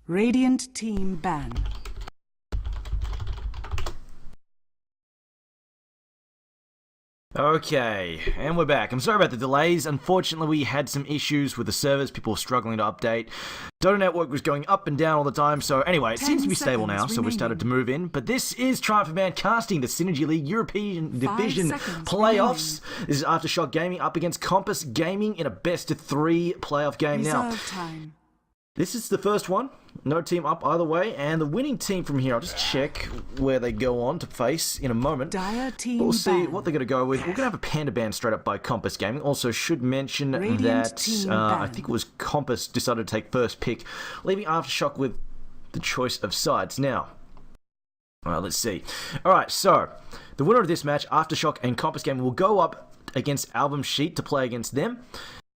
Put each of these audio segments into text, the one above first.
Radiant team ban. Okay, and we're back. I'm sorry about the delays. Unfortunately, we had some issues with the servers. People were struggling to update. Dota Network was going up and down all the time. So anyway, it seems to be stable now, so we started to move in. But this is Triumph of Man casting the Synergy League European Division playoffs. This is Aftershock Gaming up against Kompas Gaming in a best-of-3 playoff game now. This is the first one. No team up either way, and the winning team from here, I'll just check where they go on to face in a moment. We'll see what they're going to go with. We're going to have a Panda ban straight up by Kompas Gaming. Also should mention that I think it was Kompas decided to take first pick, leaving Aftershock with the choice of sides. Now, let's see. Alright, so the winner of this match, Aftershock and Kompas Gaming, will go up against Album Sheet to play against them.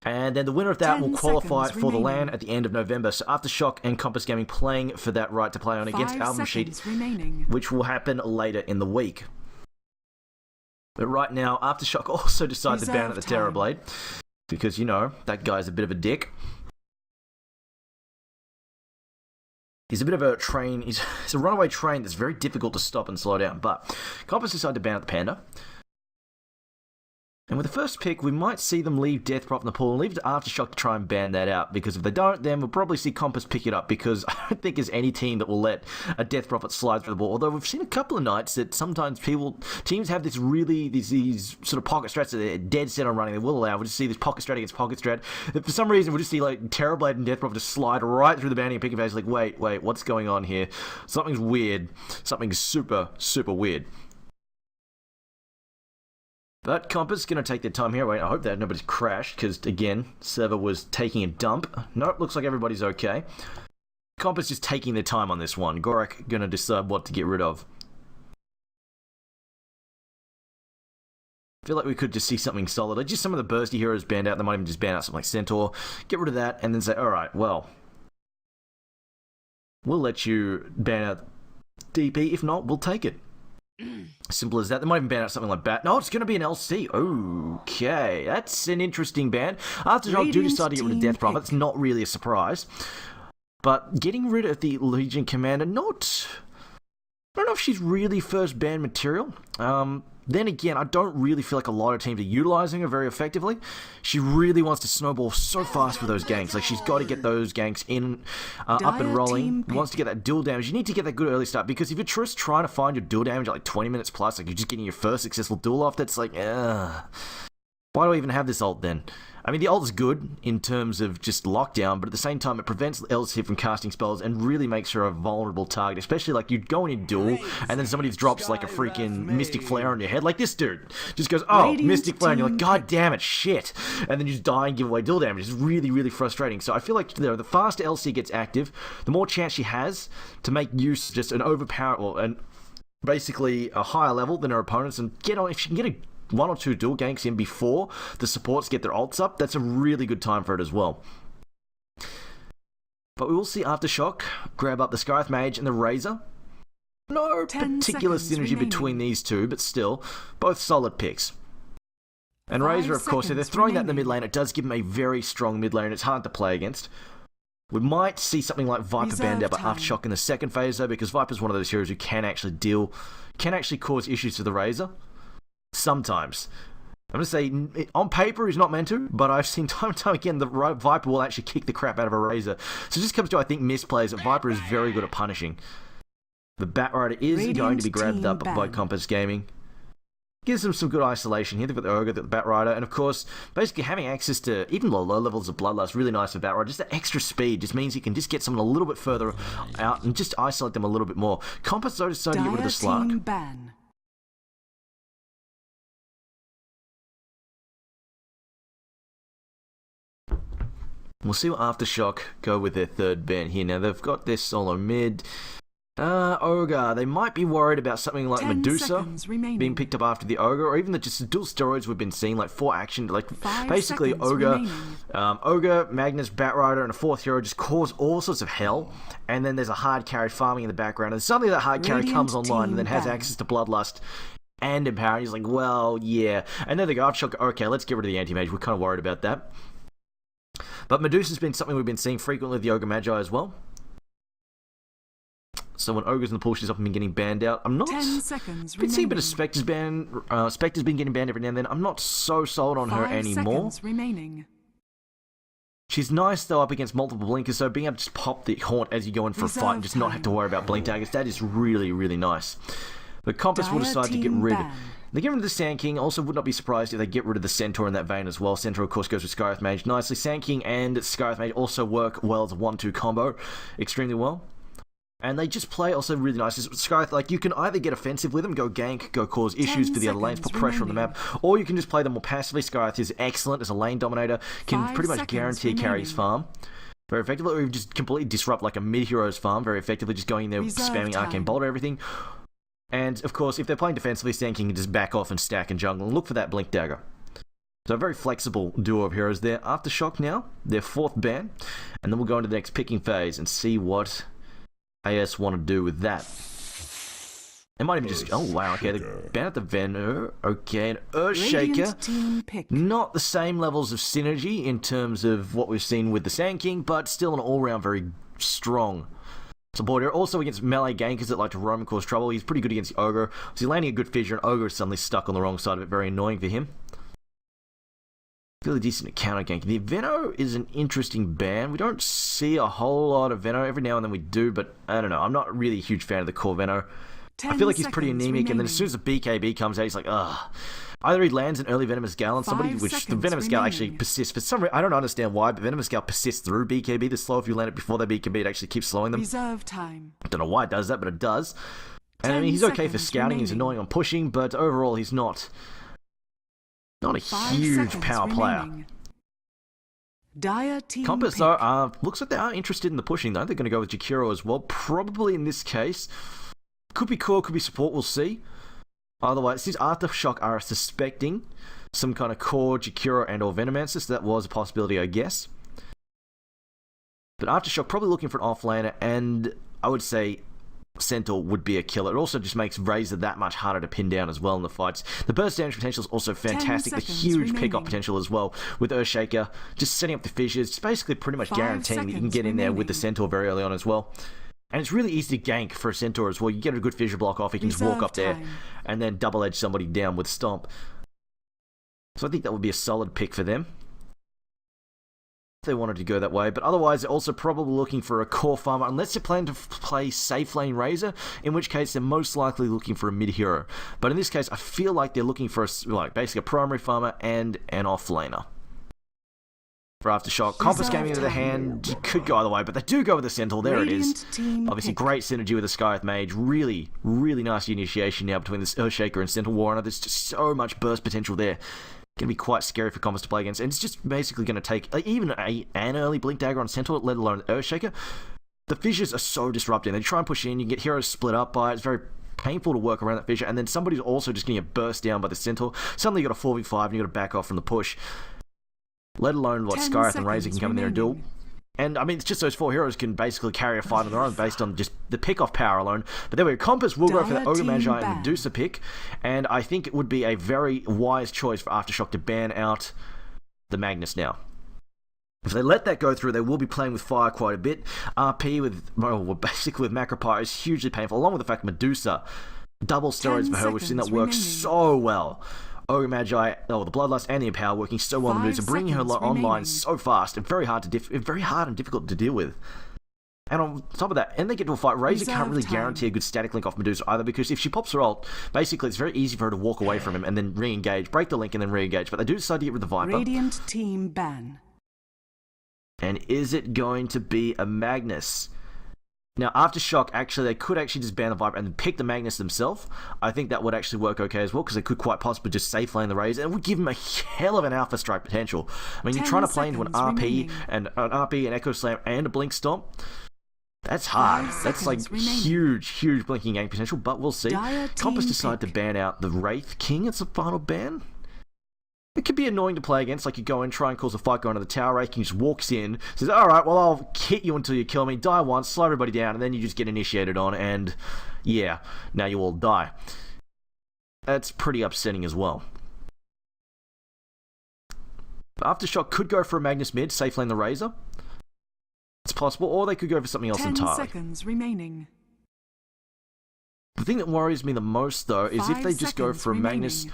And then the winner of that will qualify for the LAN at the end of November. So Aftershock and Kompas Gaming playing for that right to play on against Album Sheet, which will happen later in the week. But right now, Aftershock also decided to ban at the Terrorblade. Because, you know, that guy's a bit of a dick. He's a bit of a train. He's a runaway train that's very difficult to stop and slow down. But Kompas decided to ban at the Panda. And with the first pick, we might see them leave Death Prop in the pool and leave it to Aftershock to try and ban that out. Because if they don't, then we'll probably see Kompas pick it up. Because I don't think there's any team that will let a Death Prophet slide through the ball. Although we've seen a couple of nights that sometimes teams have this really, these sort of pocket strats that they're dead set on running. They will allow. We'll just see this pocket strat against pocket strat. That for some reason, we'll just see like Terrorblade and Death Prophet just slide right through the banding and picking phase. Like, wait, what's going on here? Something's weird. Something's super, super weird. But Kompas going to take their time here. Wait, I hope that nobody's crashed, because, again, server was taking a dump. Nope, looks like everybody's okay. Kompas just taking their time on this one. Gorak going to decide what to get rid of. I feel like we could just see something solid. Like just some of the bursty heroes banned out. They might even just ban out something like Centaur. Get rid of that, and then say, alright, well, we'll let you ban out DP. If not, we'll take it. Simple as that. They might even ban out something like Bat. No, it's going to be an LC. Okay, that's an interesting ban. Aftershock do decide to get rid of Death Prophet. It's not really a surprise. But getting rid of the Legion Commander, I don't know if she's really first ban material. Then again, I don't really feel like a lot of teams are utilizing her very effectively. She really wants to snowball so fast with those ganks. Like, she's got to get those ganks in, up and rolling. Wants to get that dual damage. You need to get that good early start, because if you're just trying to find your dual damage at like 20 minutes plus, like you're just getting your first successful duel off, that's like, why do I even have this ult then? I mean, the ult is good in terms of just lockdown, but at the same time, it prevents LC from casting spells and really makes her a vulnerable target, especially like you go in a duel and then somebody drops like a freaking Mystic Flare on your head, like this dude. Just goes, oh, Mystic Flare, and you're like, god damn it, shit. And then you just die and give away duel damage. It's really, really frustrating. So I feel like the faster LC gets active, the more chance she has to make use of just an basically a higher level than her opponents and get on, if she can get a 1 or 2 dual ganks in before the supports get their ults up, that's a really good time for it as well. But we will see Aftershock grab up the Scarth Mage and the Razor. No particular synergy between these two, but still, both solid picks. And Razor, of course, if they're throwing that in the mid lane, it does give them a very strong mid lane, and it's hard to play against. We might see something like Viper banned out by Aftershock in the second phase, though, because Viper's one of those heroes who can actually cause issues to the Razor. Sometimes. I'm going to say, on paper, he's not meant to, but I've seen time and time again the Viper will actually kick the crap out of a Razor. So it just comes to, I think, misplays that Viper is very good at punishing. The Batrider is going to be grabbed up by Kompas Gaming. Gives them some good isolation here. They've got the Ogre, the Batrider, and of course, basically having access to even low levels of Bloodlust, really nice for Batrider. Just that extra speed just means you can just get someone a little bit further out and just isolate them a little bit more. Kompas, though, decided to get rid of the Slark. We'll see what Aftershock go with their third ban here. Now, they've got their solo mid. Ogre. They might be worried about something like Medusa being picked up after the Ogre, or even just the dual steroids we've been seeing, like 4 action, like basically Ogre, Magnus, Batrider, and a 4th hero just cause all sorts of hell. And then there's a hard carry farming in the background, and suddenly that hard carry comes online and then has access to Bloodlust and Empower. He's like, well, yeah. And then they go, Aftershock, okay, let's get rid of the anti-mage. We're kind of worried about that. But Medusa's been something we've been seeing frequently with the Ogre Magi as well. So when Ogre's in the pool, she's often been getting banned out. I'm not... 10 seconds Been seeing a bit of remaining. Spectre's ban. Spectre's been getting banned every now and then. I'm not so sold on her 5 anymore. seconds remaining. She's nice though up against multiple blinkers, so being able to just pop the haunt as you go in for a fight and just not have to worry about blink daggers, that is really, really nice. But Kompas will decide to get rid. They get rid of the Sand King. Also, would not be surprised if they get rid of the Centaur in that vein as well. Centaur, of course, goes with Skyreth Mage nicely. Sand King and Skyreth Mage also work well as a 1-2 combo extremely well. And they just play also really nice. Skyreth, like, you can either get offensive with them, go gank, go cause issues for the other lanes, put pressure on the map, or you can just play them more passively. Skyreth is excellent as a lane dominator, can pretty much guarantee carry his farm very effectively, or just completely disrupt like a mid-hero's farm very effectively, just going in there spamming Arcane Bolt or everything. And, of course, if they're playing defensively, Sand King can just back off and stack and jungle and look for that Blink Dagger. So a very flexible duo of heroes there. Aftershock now, their 4th ban. And then we'll go into the next picking phase and see what AS want to do with that. It might even just... Oh, wow, okay, they ban out the Venom. Okay, an Earthshaker. Not the same levels of synergy in terms of what we've seen with the Sand King, but still an all-round very strong support here. Also against melee gankers that like to roam and cause trouble. He's pretty good against the Ogre. So he's landing a good fissure, and Ogre is suddenly stuck on the wrong side of it. Very annoying for him. Really decent at counter gank. The Veno is an interesting ban. We don't see a whole lot of Veno. Every now and then we do, but I don't know. I'm not really a huge fan of the core Veno. I feel like he's pretty anemic, and then as soon as the BKB comes out, he's like, ugh. Either he lands an early Venomous Gale on somebody, which the Venomous Gale actually persists. For some reason, I don't understand why, but Venomous Gale persists through BKB. The slow if you land it before their BKB, it actually keeps slowing them. Reserve time. I don't know why it does that, but it does. And I mean, he's okay for scouting, he's annoying on pushing, but overall he's not a huge power player. Kompas, though, looks like they are interested in the pushing, though. They're going to go with Jakiro as well. Probably in this case. Could be core, could be support, we'll see. Otherwise, since Aftershock are suspecting some kind of core, Jakiro, and or Venomancer, so that was a possibility, I guess. But Aftershock probably looking for an offlaner, and I would say Centaur would be a killer. It also just makes Razor that much harder to pin down as well in the fights. The burst damage potential is also fantastic. The huge pick-up potential as well with Earthshaker. Just setting up the fissures. Just basically pretty much guaranteeing that you can get in there with the Centaur very early on as well. And it's really easy to gank for a Centaur as well. You get a good fissure block off, you can just walk up there and then double-edge somebody down with Stomp. So I think that would be a solid pick for them if they wanted to go that way. But otherwise, they're also probably looking for a core farmer, unless they're planning to play safe lane Razor, in which case they're most likely looking for a mid-hero. But in this case, I feel like they're looking for basically a primary farmer and an off-laner. For Aftershock, Kompas came into the hand, could go either way, but they do go with the Centaur, there it is. Obviously great synergy with the Skyreth Mage, really, really nice initiation now between this Earthshaker and Centaur Warrior. There's just so much burst potential there. Going to be quite scary for Kompas to play against, and it's just basically going to take even an early Blink Dagger on Centaur, let alone Earthshaker. The fissures are so disrupting, they try and push in, you get heroes split up by it, it's very painful to work around that fissure, and then somebody's also just going to get burst down by the Centaur. Suddenly you got a 4v5 and you got to back off from the push. Let alone what Skyreth and Razor can come in there and do. And I mean, it's just those 4 heroes can basically carry a fight on their own based on just the pick-off power alone. But there we go. Kompas will go for the Ogre Magi and Medusa pick. And I think it would be a very wise choice for Aftershock to ban out the Magnus now. If they let that go through, they will be playing with fire quite a bit. RP basically with Macropyre is hugely painful, along with the fact Medusa, double steroids for her. We've seen that work so well. Ogre Magi, the Bloodlust and the Empower working so well on Medusa, bringing her online so fast and very hard and difficult to deal with. And on top of that, and they get to a fight, Razor can't really guarantee a good static link off Medusa either, because if she pops her ult, basically it's very easy for her to walk away from him and then re-engage, break the link and then re-engage. But they do decide to get rid of the Viper. Radiant team ban. And is it going to be a Magnus? Now, Aftershock, they could actually just ban the Viper and pick the Magnus themselves. I think that would actually work okay as well, because they could quite possibly just safe lane the Razor, and it would give them a hell of an Alpha Strike potential. I mean, you're trying to play into an RP, and an Echo Slam, and a Blink Stomp. That's hard. That's like huge blinking gank potential, but we'll see. Kompas decided to ban out the Wraith King as a final ban. It could be annoying to play against, like you go in, try and cause a fight going to the tower, Wraith King just walks in, says, alright, well I'll hit you until you kill me, die once, slow everybody down, and then you just get initiated on, and yeah, now you all die. That's pretty upsetting as well. Aftershock could go for a Magnus mid, safe lane the Razor. It's possible, or they could go for something else 10 entirely. 10 seconds remaining. The thing that worries me the most, though, is if they just go for a Magnus...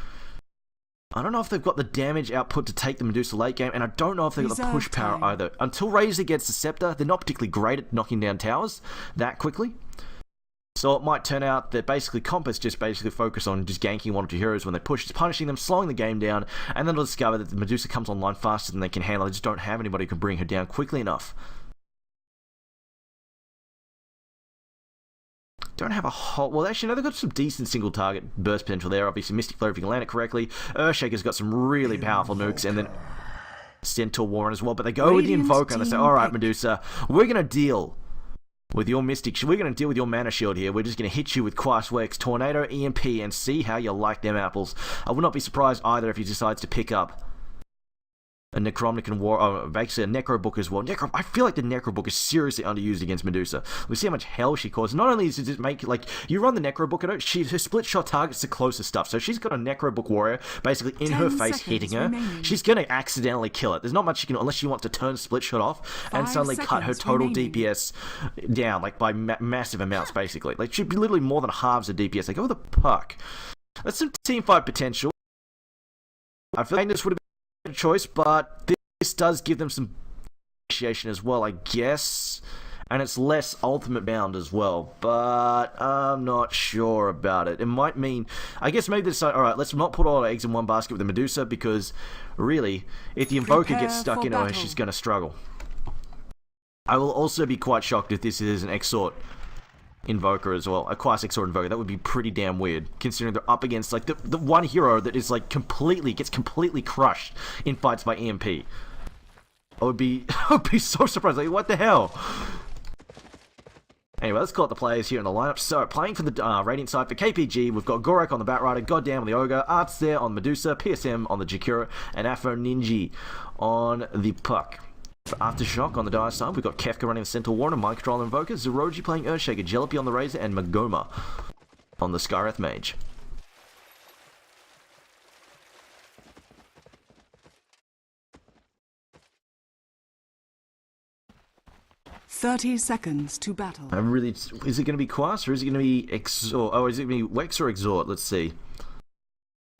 I don't know if they've got the damage output to take the Medusa late game, and I don't know if they've got the push power either. Until Razor gets the Scepter, they're not particularly great at knocking down towers that quickly. So it might turn out that basically Kompas just basically focus on just ganking one or two heroes when they push, just punishing them, slowing the game down, and then they'll discover that the Medusa comes online faster than they can handle. They just don't have anybody who can bring her down quickly enough. Don't have a whole... Well, actually, no, they've got some decent single-target burst potential there. Obviously, Mystic Flare if you can land it correctly. Earthshaker's got some really powerful nukes, and then Centaur Warren as well. But they go with the Invoker, and they say, alright, Medusa, we're going to deal with your Mystic... We're going to deal with your Mana Shield here. We're just going to hit you with Quas Wex, Tornado, EMP, and see how you like them apples. I would not be surprised either if he decides to pick up a Necromnican War, basically a Necrobook as well. I feel like the Necrobook is seriously underused against Medusa. We see how much hell she causes. Not only does it make, like, you run the Necrobook at her, her split shot targets the closest stuff. So she's got a Necrobook warrior basically in her face hitting her. She's going to accidentally kill it. There's not much she can, unless she wants to turn split shot off and suddenly cut her total DPS down, like, by massive amounts, basically. Like, she'd be literally more than halves her DPS. Like, go with the puck. That's some teamfight potential. I feel like this would have choice, but this does give them some appreciation as well, I guess, and it's less ultimate bound as well, but I'm not sure about it. It might mean, I guess maybe they decide, alright, let's not put all our eggs in one basket with the Medusa, because really, if the Invoker gets stuck into her, she's going to struggle. I will also be quite shocked if this is an Exort Invoker as well, a Quas Exort Invoker. That would be pretty damn weird, considering they're up against like the one hero that is like gets completely crushed in fights by EMP. I would be so surprised. Like, what the hell? Anyway, let's call it the players here in the lineup. So, playing for the Radiant side for KPG, we've got Gorek on the Batrider, Goddamn on the Ogre, Arts there on Medusa, PSM on the Jakura, and Afro Ninja on the Puck. For Aftershock on the Dire side, we've got Kefka running the Centaur Warren and Mind Control Invoker, Zeroji playing Earthshaker, Jalopy on the Razor, and Magoma on the Skywrath Mage. "30 seconds to battle." I'm really... Is it going to be Quas or is it going to be Exort? Oh, is it going to be Wex or Exort? Let's see.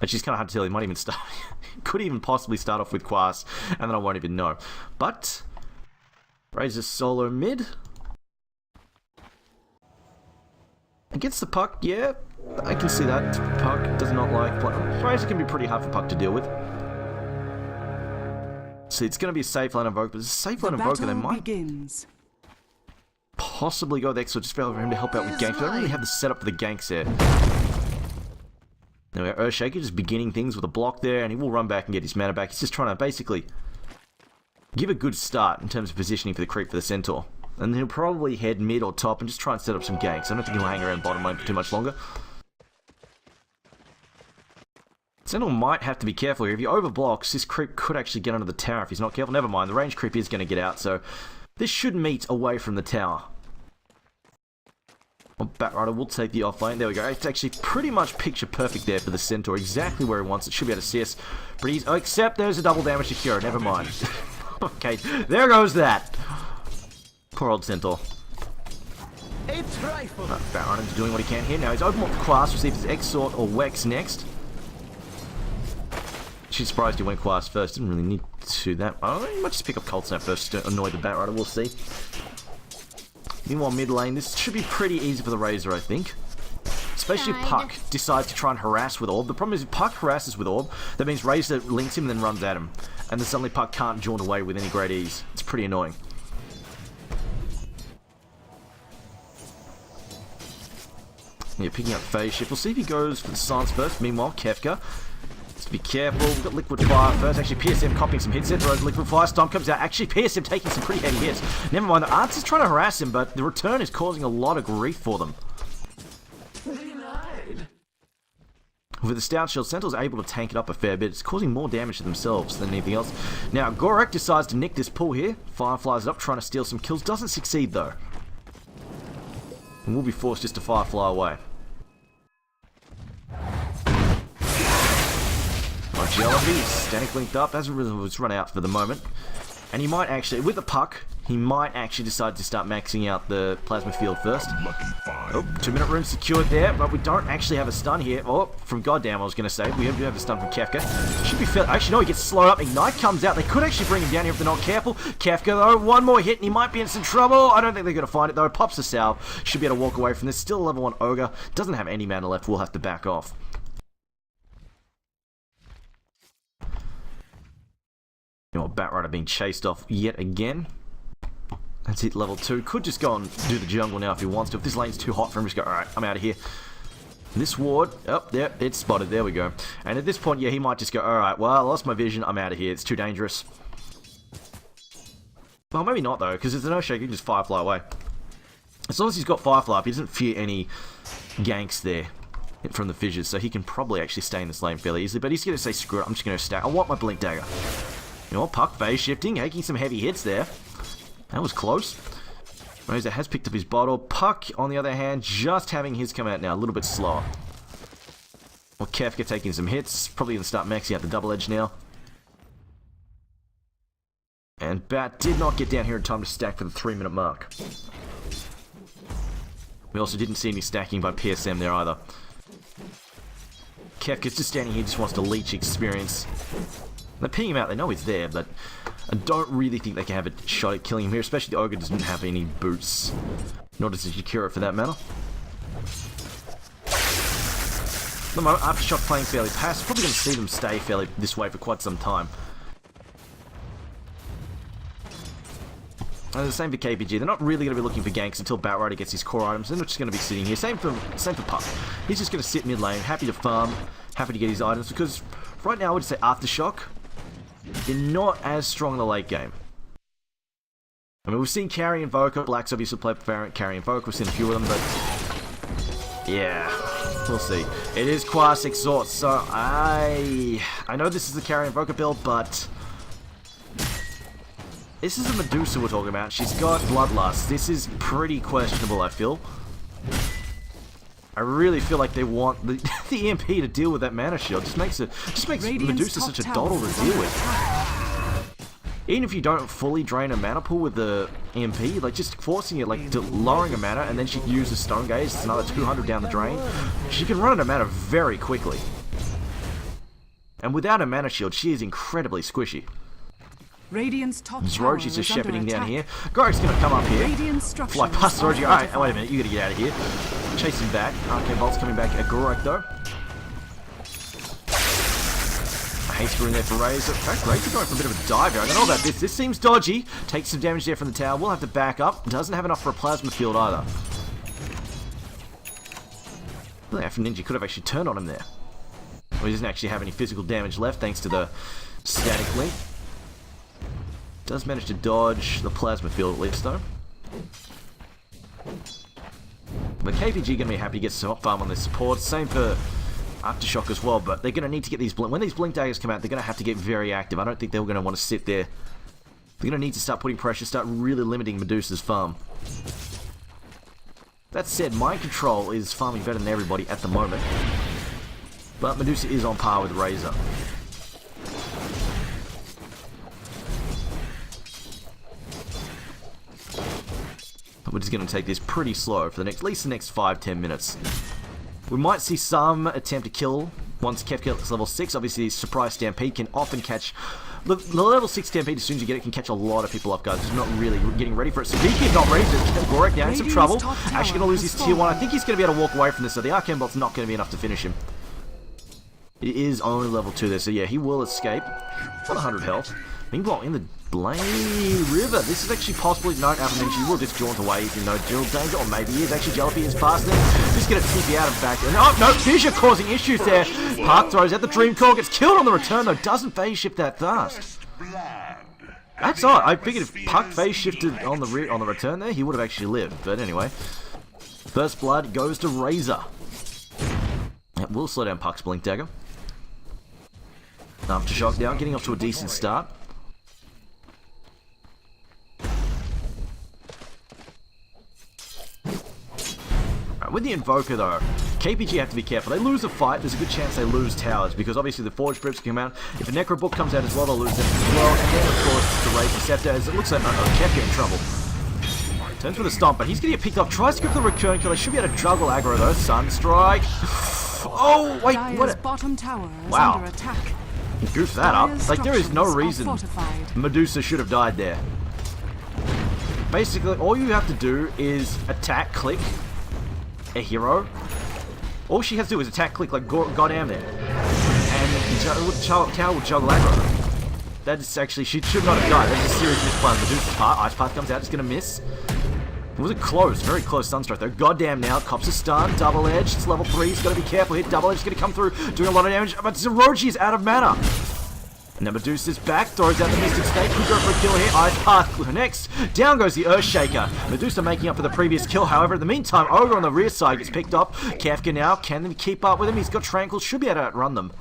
Actually, it's kind of hard to tell. He might even start... Could even possibly start off with Quas, and then I won't even know. But... Razor solo mid. Against the Puck, yeah. I can see that. Puck does not like... Razor can be pretty hard for Puck to deal with. See, it's going to be a safe line Invoker, but it's a safe line Invoker. They might possibly go with Exort just for him to help out with ganks. They don't really have the setup for the ganks there. Now, Earthshaker just beginning things with a block there, and he will run back and get his mana back. He's just trying to basically give a good start in terms of positioning for the creep for the Centaur. And he'll probably head mid or top and just try and set up some ganks. I don't think he'll hang around bottom lane for too much longer. Centaur might have to be careful here. If he overblocks, this creep could actually get under the tower if he's not careful. Never mind, the range creep is going to get out, so this should meet away from the tower. Batrider will take the offlane. There we go. It's actually pretty much picture perfect there for the Centaur. Exactly where he wants it. Should be able to see us. But he's... Oh, except there's a double damage to Cure. Never mind. Okay, there goes that. Poor old Centaur. Batrider's doing what he can here. Now he's open up the Quas to see if it's Exort or Wex next. She's surprised he went Quas first. Didn't really need to that. Oh, he might just pick up Cold Snap first to annoy the Batrider. We'll see. Meanwhile, mid lane, this should be pretty easy for the Razor, I think. Especially if Puck decides to try and harass with Orb. The problem is if Puck harasses with Orb, that means Razor links him and then runs at him. And then suddenly Puck can't jaunt away with any great ease. It's pretty annoying. Yeah, picking up Phase Shift. We'll see if he goes for the Silence first. Meanwhile, Kefka. Just be careful. We've got Liquid Fire first. Actually, PSM copying some hits. Liquid Fire Stomp comes out. Actually, PSM taking some pretty heavy hits. Never mind, the Arts is trying to harass him, but the return is causing a lot of grief for them. With the Stout Shield, Centaur's able to tank it up a fair bit. It's causing more damage to themselves than anything else. Now, Gorek decides to nick this pull here. Fireflies it up, trying to steal some kills. Doesn't succeed, though. And will be forced just to Firefly away. Jalopy is static linked up, as a result, it's run out for the moment. And he might actually, with the Puck, He might actually decide to start maxing out the plasma field first. Oh, 2-minute room secured there, but we don't actually have a stun here. Oh, from Goddamn, I was going to say. We do have a stun from Kefka. Should be fair. Actually, no, he gets slowed up. Ignite comes out. They could actually bring him down here if they're not careful. Kefka, though, one more hit and he might be in some trouble. I don't think they're going to find it, though. Pops the salve. Should be able to walk away from this. Still a level 1 Ogre. Doesn't have any mana left. We'll have to back off. You know, Batrider being chased off yet again. That's hit level 2. Could just go and do the jungle now if he wants to. If this lane's too hot for him, just go, alright, I'm out of here. This ward, oh, there, it's spotted. There we go. And at this point, yeah, he might just go, alright, well, I lost my vision. I'm out of here. It's too dangerous. Well, maybe not, though, because there's no shake. He can just Firefly away. As long as he's got Firefly up, he doesn't fear any ganks there from the fissures, so he can probably actually stay in this lane fairly easily. But he's going to say, screw it, I'm just going to stack. I want my Blink Dagger. You know what, Puck phase shifting, taking some heavy hits there. That was close. Razor has picked up his bottle. Puck, on the other hand, just having his come out now, a little bit slower. Well, Kefka taking some hits. Probably going to start maxing out the double edge now. And Bat did not get down here in time to stack for the 3-minute mark. We also didn't see any stacking by PSM there either. Kefka's just standing here, just wants to leech experience. They're pinging him out, they know he's there, but I don't really think they can have a shot at killing him here, especially the Ogre doesn't have any boots. Nor does Jakiro for that matter. At the moment, Aftershock playing fairly passive. Probably going to see them stay fairly this way for quite some time. And the same for KPG. They're not really going to be looking for ganks until Batrider gets his core items. They're not just going to be sitting here. Same for Puck. He's just going to sit mid lane, happy to farm, happy to get his items, because right now I would say Aftershock, they're not as strong in the late game. I mean, we've seen Carry Invoker. Black's obviously played Carry Invoker. We've seen a few of them, but yeah, we'll see. It is Quas Exhaust, so I know this is the Carry Invoker build, but this is a Medusa we're talking about. She's got Bloodlust. This is pretty questionable, I feel. I really feel like they want the EMP to deal with that mana shield. Just makes Medusa such a doddle to deal with. Even if you don't fully drain a mana pool with the EMP, like just forcing it, like lowering a mana, and then she can use the Stone Gaze, it's another 200 down the drain. She can run out of mana very quickly. And without a mana shield, she is incredibly squishy. Radiant's top tower Zroji's just is under shepherding down attack. here. Gorik's gonna come up here. Fly past Zroji. Alright, wait a minute, you gotta get out of here. Chase him back. Arcane Bolt's coming back at Gorik though. A haste in there for Razor. In fact, Razor going for a bit of a dive here. I don't know about this. This seems dodgy. Takes some damage there from the tower. We'll have to back up. Doesn't have enough for a plasma field either. Really, Afro Ninja could have actually turned on him there. Well, he doesn't actually have any physical damage left thanks to the static link. Does manage to dodge the plasma field at least though. But KPG going to be happy to get some farm on their support. Same for Aftershock as well, but they're going to need to get these when these Blink Daggers come out, they're going to have to get very active. I don't think they're going to want to sit there. They're going to need to start putting pressure, start really limiting Medusa's farm. That said, Mind Control is farming better than everybody at the moment. But Medusa is on par with Razor. We're just going to take this pretty slow for the next, at least the next 5-10 minutes. We might see some attempt to kill once Kefka gets level 6. Obviously, Surprise Stampede can often catch... The level 6 Stampede, as soon as you get it, can catch a lot of people off guard. Just not really getting ready for it. So Viki is not ready to get Gorik down in some trouble. Actually going to lose his tier 1. I think he's going to be able to walk away from this, so the Arcane Bolt's not going to be enough to finish him. It is only level 2 there, so yeah, he will escape. 100 health. Meanwhile, in the Blade River, this is actually possibly known. Avaminchi will just jaunt away. He's in no dual danger, or maybe he is. Actually, Jalopy is past there. Just going to TP out, in fact. And, oh, no, Fissure causing issues there. Park throws at the Dream Core, gets killed on the return, though. Doesn't phase shift that fast. That's odd. I figured if Puck phase shifted on the return there, he would have actually lived. But anyway, First Blood goes to Razor. It will slow down Puck's Blink Dagger. Aftershock down, getting off to a decent start. With the Invoker though, KPG have to be careful. They lose a fight, there's a good chance they lose towers, because obviously the Forge Bricks come out. If a Necro Book comes out as well, they'll lose them as well. And then, of course, the Raise the Scepter, as it looks like Kefka in trouble. Turns with a stomp, but he's going to get picked up. Tries to go for the recurring kill. They should be able to juggle aggro, though. Sunstrike. Oh, wait, what? Bottom tower is wow. under attack. Goof that up. Like, there is no reason Medusa should have died there. Basically, all you have to do is attack, click a hero. All she has to do is attack, click, like goddamn there. And the tower will juggle aggro. That is actually, she should not have died. That's a serious misplay on Medusa's part. Ice Path comes out, just going to miss. It was a close, very close Sunstrike though. Goddamn now, Cops are stunned, double edge, it's level 3, he's got to be careful, hit double edge, is going to come through, doing a lot of damage, but Zeroji is out of mana. Now Medusa's back, throws out the Mystic Snake, could go for a kill here, Ice Path next, down goes the Earthshaker. Medusa making up for the previous kill, however, in the meantime, Ogre on the rear side gets picked up. Kefka now, can they keep up with him? He's got Tranquil, should be able to outrun them.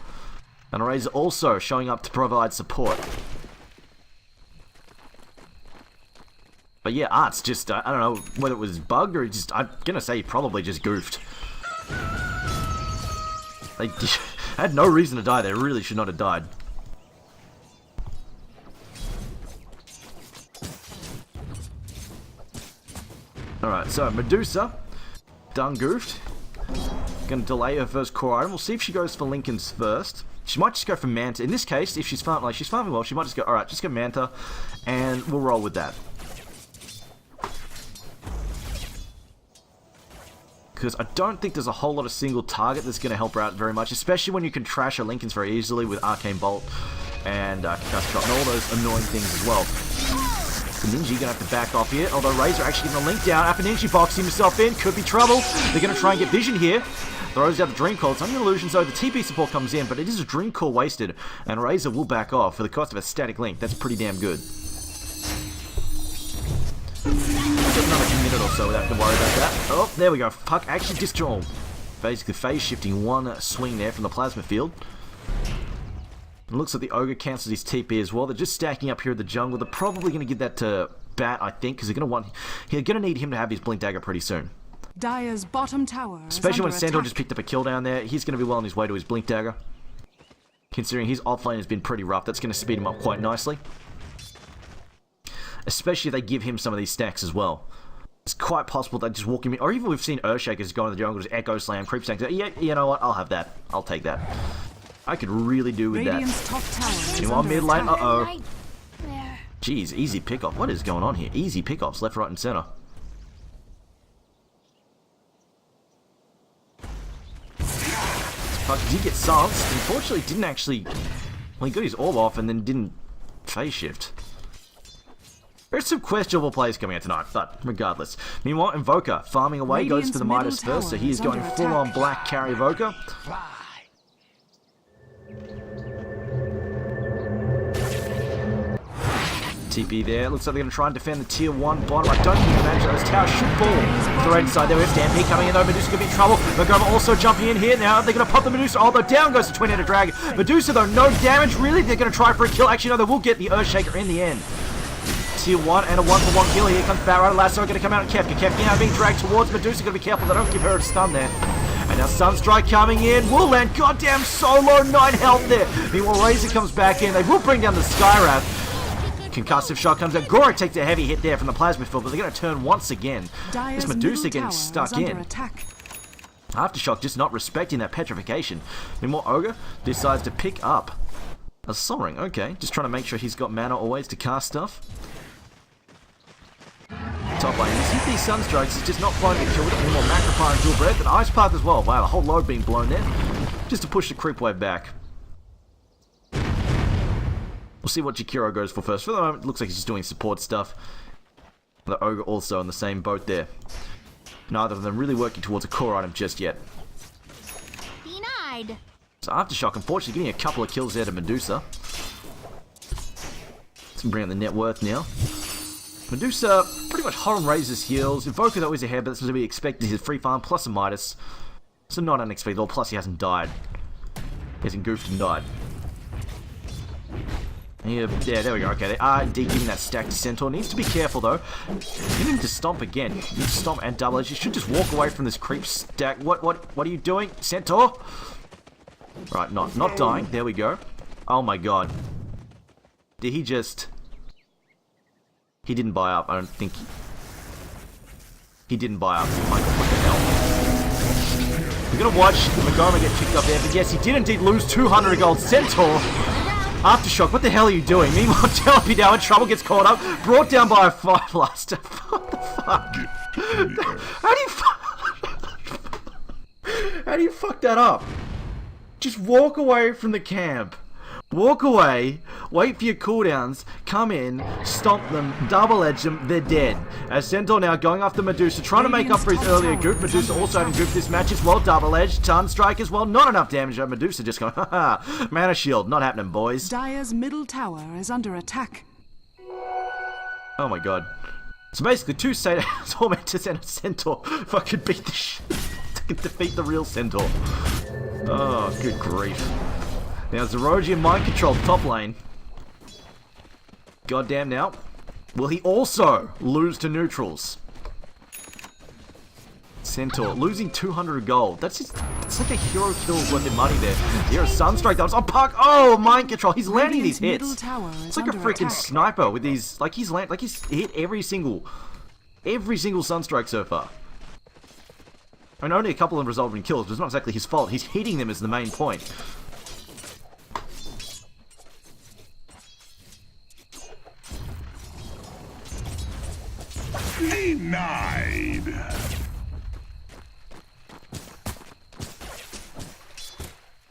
And Razor also showing up to provide support. But yeah, Art's just, I don't know whether it was bugged or just, I'm gonna say he probably just goofed. They had no reason to die, they really should not have died. Alright, so Medusa, done goofed. Gonna delay her first core item. We'll see if she goes for Lincoln's first. She might just go for Manta. In this case, if she's farming well, she might just go, alright, just go Manta, and we'll roll with that. Because I don't think there's a whole lot of single target that's going to help her out very much, especially when you can trash her Lincolns very easily with Arcane Bolt and Concussive Shot and all those annoying things as well. The Ninja going to have to back off here, although Razor actually getting a link down. After Ninja boxing himself in, could be trouble. They're going to try and get Vision here. Throws out the Dream Call. It's only illusions though, the TP support comes in, but it is a Dream Call wasted, and Razor will back off for the cost of a static link. That's pretty damn good. Just another minute or so without having to worry about that. Oh, there we go. Puck actually destroyed. Basically phase shifting one swing there from the plasma field. It looks like the Ogre cancels his TP as well. They're just stacking up here at the jungle. They're probably going to give that to Bat, I think, because they're going to need him to have his Blink Dagger pretty soon. Dire's bottom tower, especially when Sandor just picked up a kill down there. He's going to be well on his way to his Blink Dagger. Considering his offlane has been pretty rough, that's going to speed him up quite nicely. Especially if they give him some of these stacks as well. It's quite possible they just walk him in, or even we've seen Earthshakers go in the jungle, just Echo Slam, Creep Stank. Yeah, you know what? I'll have that. I'll take that. I could really do with Radiant's top tower that. Anyone mid lane? Uh-oh. Right there. Jeez, easy pickoff. What is going on here? Easy pickoffs, left, right, and center. Puck did get silenced. Unfortunately, didn't actually... Well, he got his orb off and then didn't phase shift. There's some questionable plays coming out tonight, but regardless. Meanwhile, Invoker farming away, goes for the Midas first, so he is going full-on black carry Invoker. TP there. Looks like they're going to try and defend the tier 1 bottom. I don't think you can manage those towers. Should fall. The right side there. We have Stampede coming in though. Medusa going to be in trouble. Magoma also jumping in here now. They're going to pop the Medusa. Although down goes the Twin-Headed Dragon. Medusa though, no damage really. They're going to try for a kill. Actually, no, they will get the Earthshaker in the end. Tier 1 and a 1-for-1 kill. Here comes Barrow. Lasso going to come out and Kefka. Kefka now being dragged towards Medusa. Got to be careful they don't give her a stun there. And now Sunstrike coming in. Will land goddamn solo. 9 health there. Meanwhile, Razor comes back in. They will bring down the Skywrath. Concussive Shot comes out. Goro takes a heavy hit there from the plasma field, but they're going to turn once again. This Medusa getting stuck in. Aftershock just not respecting that petrification. Meanwhile, Ogre decides to pick up a Soaring. Okay, just trying to make sure he's got mana always to cast stuff. Top lane. You see these Sunstrikes is just not finding a kill with any more Macropire and Dual Breath, and Ice Path as well. Wow, the whole load being blown there. Just to push the creep wave back. We'll see what Jakiro goes for first. For the moment, it looks like he's just doing support stuff. The Ogre also in the same boat there. Neither of them really working towards a core item just yet. Denied. So Aftershock, unfortunately, getting a couple of kills there to Medusa. Let's bring up the net worth now. Medusa pretty much hot on Razor's heals. Invoker though is ahead, but this was to be expected. His free farm plus a Midas. So not unexpected. Or plus he hasn't died. He hasn't goofed and died. Yeah, there we go. Okay, they are indeed giving that stack to Centaur. Needs to be careful, though. You need to stomp again. You need to stomp and double edge. You should just walk away from this creep stack. What are you doing, Centaur? Right, not dying. There we go. Oh my god. Did he just... He didn't buy up. I don't think... He didn't buy up. My god, what the hell? We're gonna watch Magoma get picked up there, but yes, he did indeed lose 200 gold. Centaur... Aftershock, what the hell are you doing? Meanwhile, Jalopy now in trouble, gets caught up, brought down by a fire blaster. What the fuck? How do you fuck that up? Just walk away from the camp. Walk away, wait for your cooldowns, come in, stomp them, double edge them, they're dead. As Centaur now going after Medusa, trying to make up for his earlier goop. Medusa also having gooped this match as well, double edge, Sunstrike as well, not enough damage. Medusa just going, haha, mana shield, not happening, boys. Dire's middle tower is under attack. Oh my god. So basically, two Tormentors and a Centaur fucking beat the shit. To defeat the real Centaur. Oh, good grief. Now Zeroji and Mind Control top lane. Goddamn now. Will he also lose to neutrals? Centaur losing 200 gold. It's like a hero kill worth of money there. Here's Sunstrike. That was on Puck. Oh, Mind Control. He's landing these hits. It's like a freaking sniper with these. Like he's hit every single Sunstrike so far. And only a couple of them resulted in kills, but it's not exactly his fault. He's hitting them is the main point. Denied.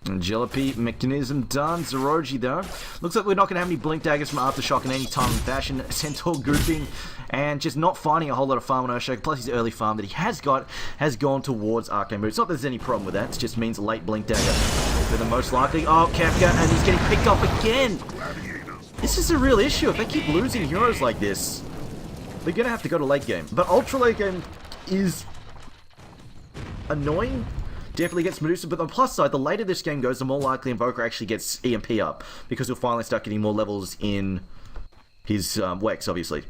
Jalopy mechanism done. Zeroji though. Looks like we're not going to have any blink daggers from Aftershock in any time and fashion. Centaur gooping and just not finding a whole lot of farm on Earthshock. Plus his early farm that he has got has gone towards Arcane Boot. It's not that there's any problem with that. It just means a late blink dagger for the most likely. Oh, Kafka, and he's getting picked up again. This is a real issue. If they keep losing heroes like this, they're going to have to go to late game. But ultra late game is annoying. Definitely gets Medusa, but on the plus side, the later this game goes, the more likely Invoker actually gets EMP up, because he'll finally start getting more levels in his Wex, obviously.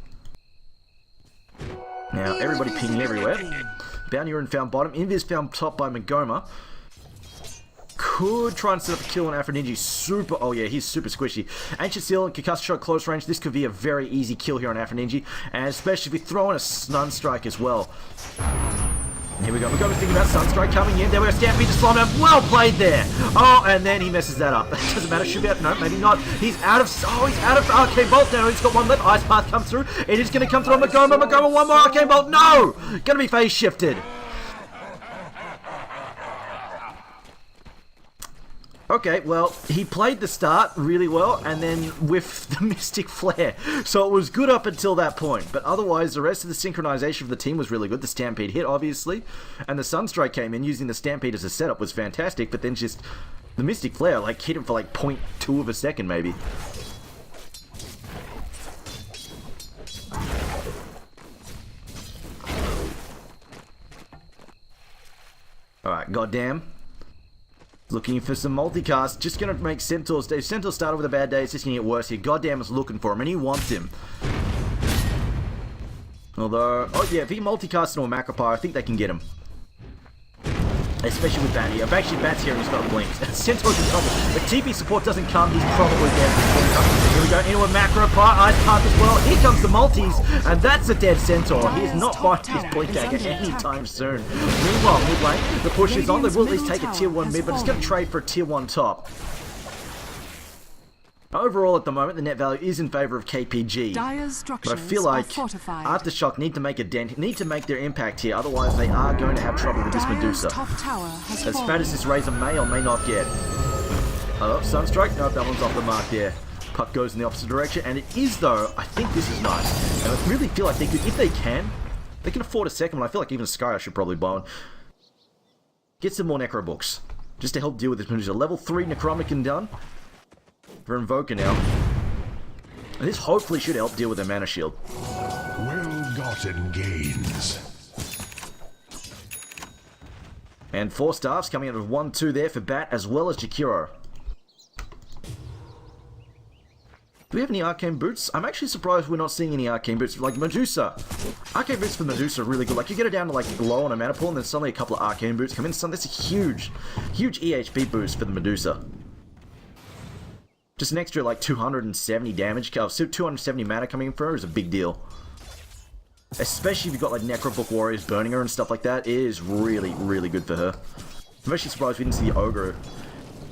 Now, everybody pinging everywhere. Bounty Rune found bottom, Invis found top by Magoma. Could try and set up a kill on Afroninji. Super, oh yeah, he's super squishy. Ancient Seal and Concussive Shot close range. This could be a very easy kill here on Afroninji, and especially if we throw in a Sunstrike as well. Here we go. We're thinking about Sunstrike coming in. There we go. Stampede to Slime. Well played there. Oh, and then he messes that up. It doesn't matter. Should be out. No, maybe not. He's out of. Oh, he's out of Arcane Bolt now. He's got one left. Ice Path comes through. It is going to come through on Magoma. Magoma, one more Arcane Bolt. No! Going to be phase shifted. Okay, well, he played the start really well, and then with the Mystic Flare. So it was good up until that point, but otherwise the rest of the synchronization of the team was really good. The Stampede hit, obviously, and the Sunstrike came in using the Stampede as a setup was fantastic, but then just the Mystic Flare, like, hit him for like 0.2 of a second, maybe. Alright, goddamn. Looking for some multicast, just going to make Centaur's day. Centaur started with a bad day, it's just going to get worse here. Goddamn is looking for him, and he wants him. Although, oh yeah, if he multicasts into a Macropire, I think they can get him. Especially with Bat here. Actually, Bat's here and he's got a blink. Centaur's in trouble. If TP support doesn't come, he's probably dead. Here we go, into a Macropire, Ice Path as well. Here comes the multis, and that's a dead Centaur. He is not finding his blink dagger anytime soon. Meanwhile, mid lane, the push is on. They will at least take a tier 1 mid, but it's going to trade for a tier 1 top. Overall, at the moment, the net value is in favour of KPG, but I feel like Aftershock need to make a dent, need to make their impact here, otherwise they are going to have trouble with this Medusa. As fat as this Razor may or may not get. Oh, Sunstrike? No, that one's off the mark there. Puck goes in the opposite direction, and it is, though, I think this is nice. And I really feel like they could, if they can afford a second one. I feel like even Sky should probably buy one. Get some more Necro books, just to help deal with this Medusa. Level 3 Necronomicon done. For Invoker now. And this hopefully should help deal with their mana shield. Well-gotten gains. And 4 staffs coming out of 1-2 there for Bat as well as Jakiro. Do we have any arcane boots? I'm actually surprised we're not seeing any arcane boots. Like Medusa. Arcane boots for Medusa are really good. Like you get it down to like low on a mana pool and then suddenly a couple of arcane boots come in. So that's a huge EHP boost for the Medusa. Just an extra like 270 damage, 270 mana coming in for her is a big deal. Especially if you've got like Necrobook Warriors burning her and stuff like that. It is really, really good for her. I'm actually surprised we didn't see the Ogre.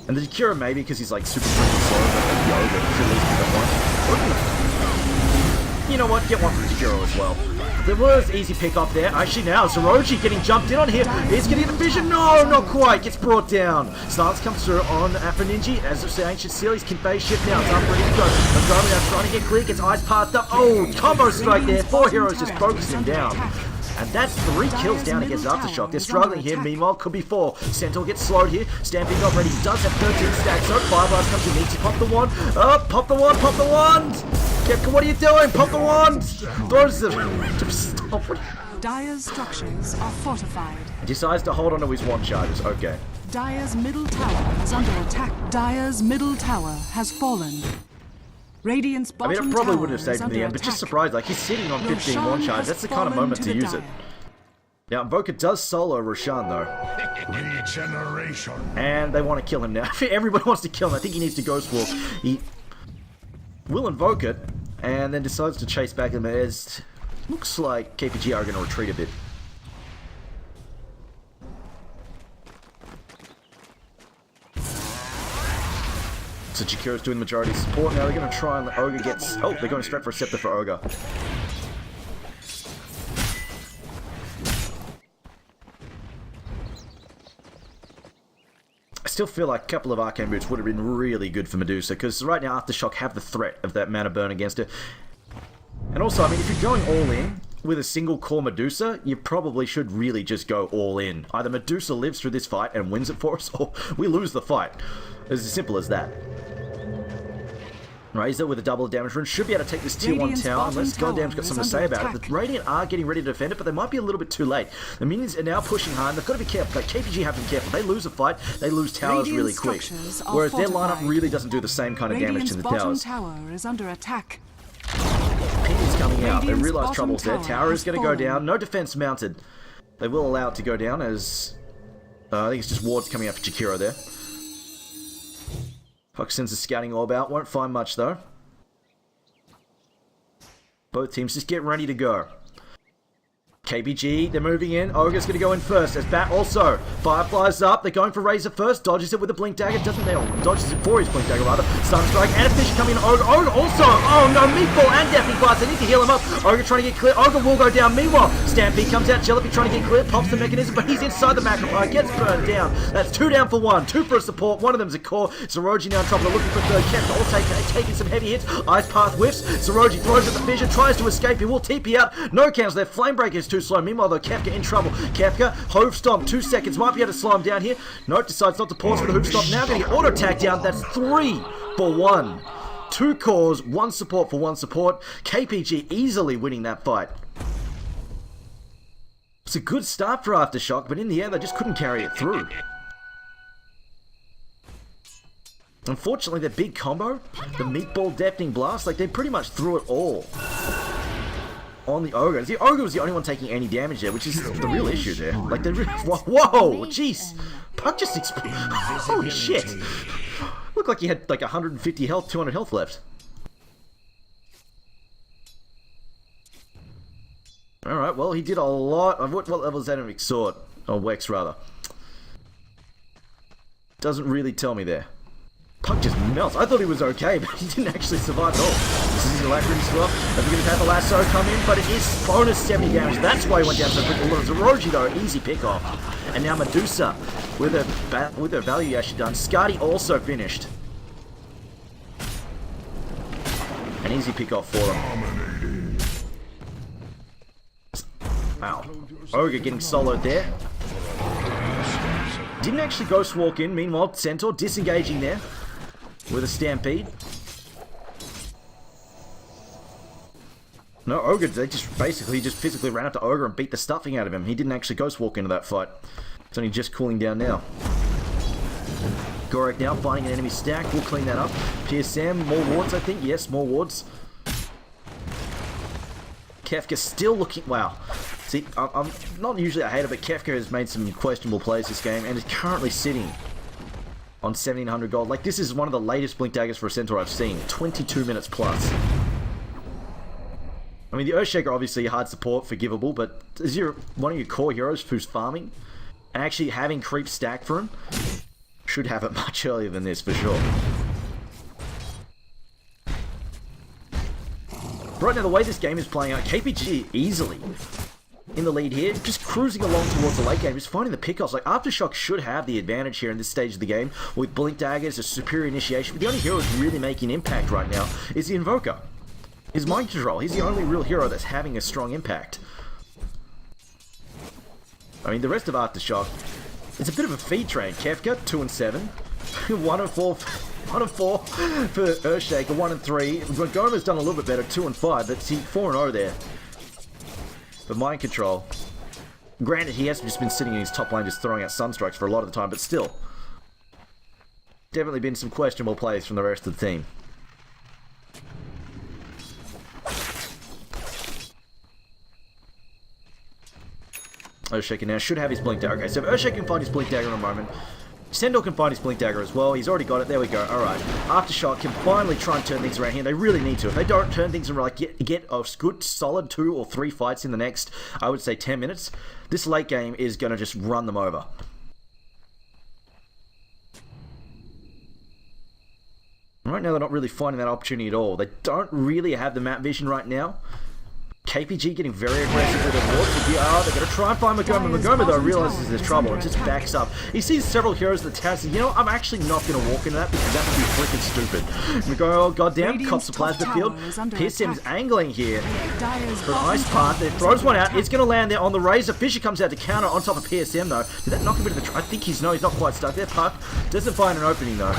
And the Jakira maybe because he's like super freaking slow, but like the Ogre should at least get one. You know what? Get one from Jakira as well. There was easy pick up there. Actually now, Zeroji getting jumped in on here. He's getting the vision. No, not quite. Gets brought down. Silence comes through on Afroninji. As of the Ancient Seal, he's convey ship now. It's up ready to go. Montgomery now trying to get clear. Gets eyes passed up. Oh, combo strike there. 4 heroes just focused him down. And that's 3 kills down against Aftershock. They're struggling here. Meanwhile, could be 4. Centaur gets slowed here. Stampede not ready. He does have 13 stacks. So Fire Blast comes in. Needs to pop the wand. Oh, pop the wand. Pop the wand. Kepka, what are you doing? Pop the wand. Throws the... Stop. Dire's structures are fortified. He decides to hold on to his wand charges. Okay. Dire's middle tower is under attack. Dire's middle tower has fallen. Radiant's bottom tower I probably would have saved is him in the end, but just surprised. Like, he's sitting on 15 wand charges. That's the kind of moment to use it. Now, Invoker does solo Roshan, though. Regeneration. And they want to kill him now. Everybody wants to kill him. I think he needs to Ghost Walk. He will invoke it, and then decides to chase back him as... Looks like KPG are going to retreat a bit. So Jakira's doing the majority of support. Now they're going to try and the Ogre gets... Oh, they're going straight for a Scepter for Ogre. I still feel like a couple of Arcane Boots would have been really good for Medusa, because right now Aftershock have the threat of that mana burn against her. And also, I mean, if you're going all in with a single core Medusa, you probably should really just go all in. Either Medusa lives through this fight and wins it for us, or we lose the fight. It's as simple as that. Razor with a double damage rune should be able to take this tier 1 tower, unless Goddamn's got something to say about it. The Radiant are getting ready to defend it, but they might be a little bit too late. The minions are now pushing hard, and they've got to be careful. Like, KPG have to be careful. They lose a fight, they lose towers really quick. Whereas their lineup really doesn't do the same kind of damage to the towers. Tower is under attack. Pinions coming out. They realise trouble's there. Tower is going to go down. No defense mounted. They will allow it to go down as... I think it's just wards coming out for Jakira there. Fox sends a scouting orb out. Won't find much though. Both teams just get ready to go. KBG, they're moving in. Ogre's going to go in first. As Bat also. Fireflies up. They're going for Razor first. Dodges it with a Blink Dagger. Doesn't nail. Dodges it for his Blink Dagger rather. Sunstrike and a Fish coming in. Ogre also. Oh no, Meatball and Deathly Blast. They need to heal him up. Ogre trying to get clear. Ogre will go down. Meanwhile, Stampede comes out. Jellyby trying to get clear. Pops the mechanism, but he's inside the Macropie. Gets burned down. That's 2 down for 1. 2 for a support. One of them's a core. Zeroji now on top of it, looking for third. Kepka all taking some heavy hits. Ice Path whiffs. Zeroji throws at the Fissure. Tries to escape. He will TP out. No cancels there. Flamebreaker is too slow. Meanwhile, though, Kepka in trouble. Kepka, Hove Stomp, 2 seconds. Might be able to slow him down here. Nope, decides not to pause for the Hove Stomp. Now going to get auto attack down. That's 3 for 1. 2 cores, 1 support for 1 support. KPG easily winning that fight. It's a good start for Aftershock, but in the end they just couldn't carry it through. Unfortunately, their big combo, the Meatball Deafening Blast, like they pretty much threw it all on the Ogre. The Ogre was the only one taking any damage there, which is the real issue there. Like, they whoa, jeez. Puck just exploded. Holy shit. Looked like he had like 150 health, 200 health left. Alright, well, he did a lot of... What level is that in Exhort? Or Wex, rather. Doesn't really tell me there. Puck just melts. I thought he was okay, but he didn't actually survive at all. This is his Alacrity swap. They're going to have the lasso come in, but it is bonus 70 damage. That's why he went down so quickly. Zeroji, though, easy pick off. And now Medusa with her value actually done. Skadi also finished. An easy pick off for them. Wow. Ogre getting soloed there. Didn't actually Ghost Walk in. Meanwhile, Centaur disengaging there with a Stampede. No, Ogre, they just physically ran up to Ogre and beat the stuffing out of him. He didn't actually Ghost Walk into that fight. It's only just cooling down now. Gorek now finding an enemy stack. We'll clean that up. PSM, more wards, I think. Yes, more wards. Kefka still looking... Wow. See, I'm not usually a hater, but Kefka has made some questionable plays this game and is currently sitting on 1700 gold. Like, this is one of the latest Blink Daggers for a Centaur I've seen. 22 minutes plus. I mean, the Earthshaker obviously hard support, forgivable, but is one of your core heroes who's farming and actually having creep stack for him? Should have it much earlier than this, for sure. Right now, the way this game is playing out, KPG easily in the lead here, just cruising along towards the late game, just finding the pickoffs. Like, Aftershock should have the advantage here in this stage of the game with Blink Daggers, a superior initiation, but the only hero who's really making impact right now is the Invoker. His mind control. He's the only real hero that's having a strong impact. I mean, the rest of Aftershock, it's a bit of a feed train. Kefka, 2 and 7. 1 and 4. 1 and 4 for Earthshaker, 1 and 3. Goma's done a little bit better, 2 and 5, but see, 4 and 0 there. But mind control. Granted, he has just been sitting in his top lane just throwing out Sunstrikes for a lot of the time, but still. Definitely been some questionable plays from the rest of the team. Earthshaker now should have his Blink Dagger. Okay, so if Earthshaker can find his Blink Dagger in a moment, Sendor can find his Blink Dagger as well. He's already got it. There we go. Alright. Aftershock can finally try and turn things around here. They really need to. If they don't turn things around, like get a good solid 2 or 3 fights in the next, I would say 10 minutes, this late game is going to just run them over. Right now, they're not really finding that opportunity at all. They don't really have the map vision right now. KPG getting very aggressive with the wards. They're going to try and find Magoma. Magoma, though, realizes there's trouble and just backs up. He sees several heroes at the tower and says, you know, I'm actually not going to walk into that because that would be freaking stupid. Magoma, oh, goddamn, cops the plasma field. PSM's angling here for an ice part. There throws one out. It's going to land there on the Razor. Fisher comes out to counter on top of PSM, though. Did that knock him into the... I think he's not quite stuck there. Puck doesn't find an opening, though.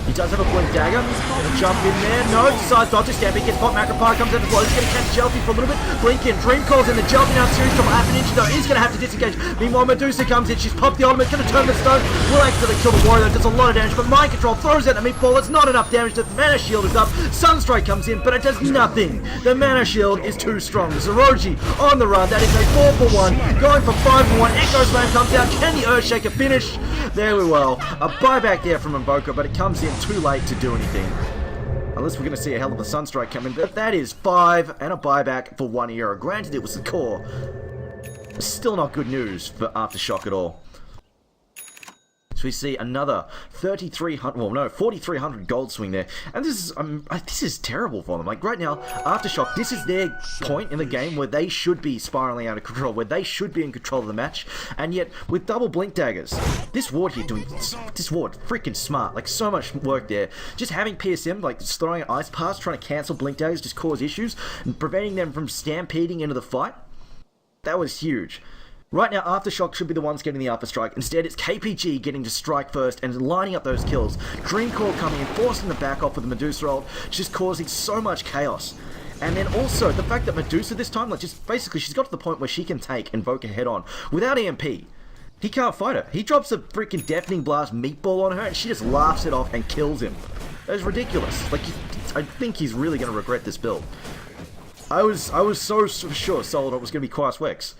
He does have a Blink Dagger. Gonna jump in there. No, decides dodge. Stampede gets pop. Macropar comes out the blow. He's gonna catch Jelfie for a little bit. Blink in. Dream calls in the Jelfie now series from half an inch though. He's gonna have to disengage. Meanwhile, Medusa comes in. She's popped the ultimate. Gonna turn the stone. Will accidentally kill the warrior though. Does a lot of damage. But mind control throws out the meatball. It's not enough damage. The mana shield is up. Sunstrike comes in, but it does nothing. The mana shield is too strong. Zoroji on the run. That is a 4 for 1. Going for 5 for 1. Echo Slam comes out. Can the Earthshaker finish? There we go. A buyback there from Invoker, but it comes in too late to do anything. Unless we're going to see a hell of a Sunstrike coming. But that is 5 and a buyback for 1 hero. Granted, it was the core. Still not good news for Aftershock at all. So we see another 3,300, well no, 4,300 gold swing there. And this is terrible for them. Like right now, Aftershock, this is their point in the game where they should be spiraling out of control, where they should be in control of the match. And yet, with double Blink Daggers, this ward here freaking smart. Like so much work there. Just having PSM, like just throwing an ice pass, trying to cancel Blink Daggers, just cause issues, and preventing them from stampeding into the fight. That was huge. Right now, Aftershock should be the ones getting the upper strike. Instead, it's KPG getting to strike first and lining up those kills. Dream Core coming in, forcing the back off with the Medusa ult, just causing so much chaos. And then also, the fact that Medusa this time, like just basically, she's got to the point where she can take Invoker head on. Without EMP, he can't fight her. He drops a freaking Deafening Blast meatball on her and she just laughs it off and kills him. That is ridiculous. Like, I think he's really going to regret this build. I was so sure Solidor was going to be Quas Wex.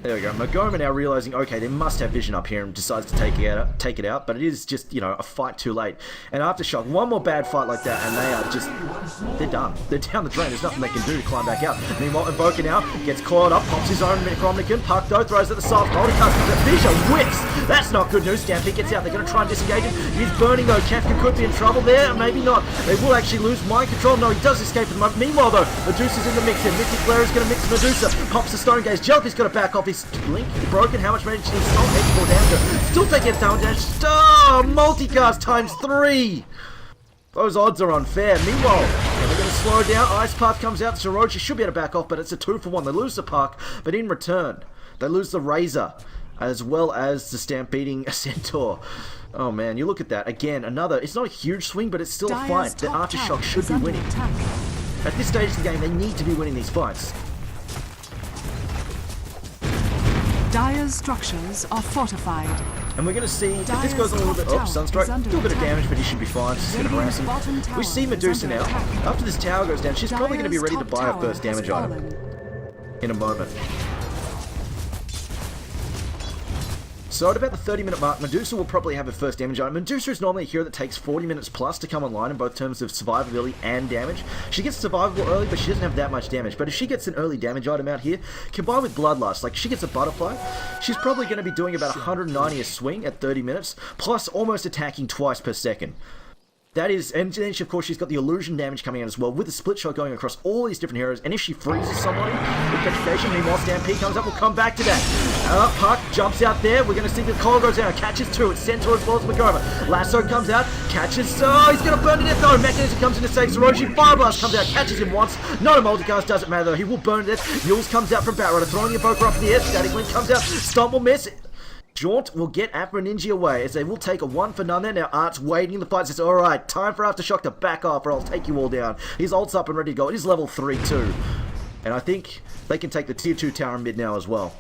There we go. Magoma now realizing, okay, they must have vision up here and decides to take it out, but it is just, you know, a fight too late. And Aftershock, one more bad fight like that, and they are just, they're done. They're down the drain. There's nothing they can do to climb back out. Meanwhile, Invoker now gets caught up, pops his own Necromnicon, Puck though, throws at the side, multicast at Fisher, whips! That's not good news. Stampede gets out. They're going to try and disengage him. He's burning though. Kefka could be in trouble there, maybe not. They will actually lose mind control. No, he does escape at the moment. Meanwhile though, Medusa's in the mix here. Mystic Flare is going to mix Medusa, pops the Stone Gaze. Jelfie's got to back off. His Blink broken. How much damage is he? Oh, 84 damage. Still taking down damage. Oh, multicast times 3. Those odds are unfair. Meanwhile, they're going to slow down. Ice Path comes out. Zoroji should be able to back off, but it's a 2 for 1. They lose the Puck, but in return, they lose the Razor, as well as the Stampeding Centaur. Oh man, you look at that. Again, another, it's not a huge swing, but it's still a fight that Aftershock should be winning. At this stage of the game, they need to be winning these fights. Dire's structures are fortified. And we're going to see if this goes a little bit... Oh, Sunstrike. Still a bit of damage, but he should be fine. She's going to harass him. We see Medusa now. After this tower goes down, she's probably going to be ready to buy her first damage item in a moment. So at about the 30-minute mark, Medusa will probably have her first damage item. Medusa is normally a hero that takes 40 minutes plus to come online in both terms of survivability and damage. She gets survivable early, but she doesn't have that much damage. But if she gets an early damage item out here, combined with Bloodlust, like she gets a butterfly, she's probably going to be doing about 190 a swing at 30 minutes, plus almost attacking twice per second. That is, and then of course she's got the illusion damage coming out as well, with the split shot going across all these different heroes, and if she freezes somebody with petrification, meanwhile Stampede comes up, we'll come back to that. Puck jumps out there, we're going to see the coil goes down, catches two, it's Centaur as well as Magova. Lasso comes out, catches, oh, he's going to burn to death though, Mechanism comes in to save Soroshi, Fire Blast comes out, catches him once, not a multicast, doesn't matter though, he will burn to death. Yules comes out from Batrider, throwing the Evoker up in the air, Static Link comes out, Stomp will miss. Jaunt will get Afra Ninja away as they will take a 1 for none there. Now Art's waiting in the fight, says, alright, time for Aftershock to back off or I'll take you all down. His ult's up and ready to go. It is level 3 too. And I think they can take the tier 2 tower in mid now as well.